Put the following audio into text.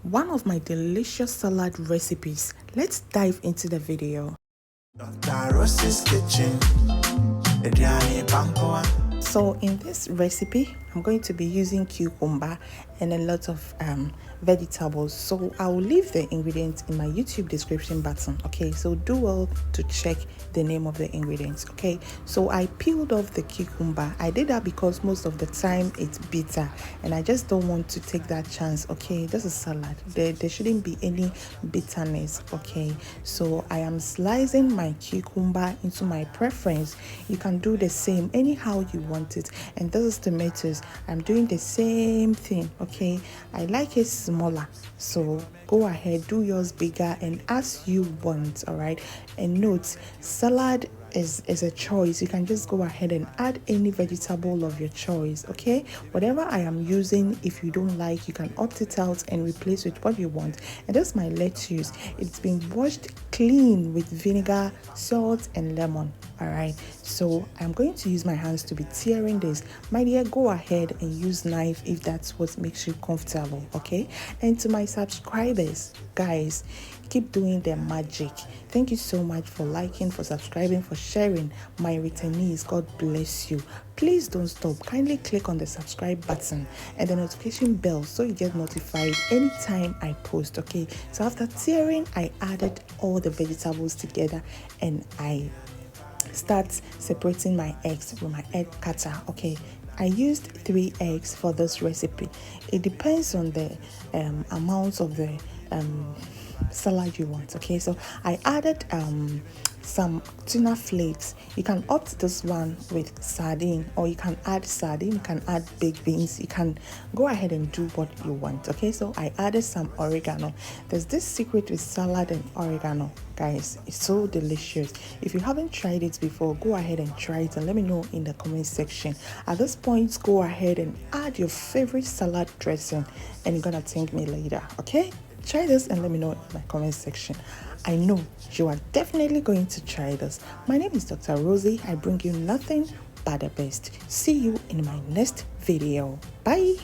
one of my delicious salad recipes. Let's dive into the video. Dr. Ross's Kitchen. So in this recipe, I'm going to be using cucumber and a lot of vegetables. So I will leave the ingredients in my YouTube description button. Okay, so do well to check the name of the ingredients. Okay, so I peeled off the cucumber. I did that because most of the time it's bitter and I just don't want to take that chance. Okay, this is salad. There shouldn't be any bitterness. Okay, so I am slicing my cucumber into my preference. You can do the same anyhow you want it. And this is tomatoes. I'm doing the same thing. Okay, I like it smaller, so go ahead, do yours bigger and as you want. All right, and note, salad is a choice. You can just go ahead and add any vegetable of your choice. Okay, whatever I am using, if you don't like, you can opt it out and replace with what you want. And that's my lettuce. It's been washed clean with vinegar, salt and lemon. All right, so I'm going to use my hands to be tearing this. My dear, go ahead and use knife if that's what makes you comfortable. Okay, and to my subscribers, guys, keep doing the magic. Thank you so much for liking, for subscribing, for sharing. My returnees, God bless you. Please don't stop. Kindly click on the subscribe button and the notification bell so you get notified anytime I post. Okay, so after tearing, I added all the vegetables together and I start separating my eggs with my egg cutter. Okay, I used 3 eggs for this recipe. It depends on the amount of the salad you want. Okay, so I added some tuna flakes. You can opt this one with sardine, or you can add sardine, you can add baked beans, you can go ahead and do what you want. Okay, so I added some oregano. There's this secret with salad and oregano, guys. It's so delicious. If you haven't tried it before, go ahead and try it and let me know in the comment section. At this point, go ahead and add your favorite salad dressing and you're gonna thank me later. Okay, try this and let me know in my comment section. I know you are definitely going to try this. My name is Dr. Rosie. I bring you nothing but the best. See you in my next video. Bye.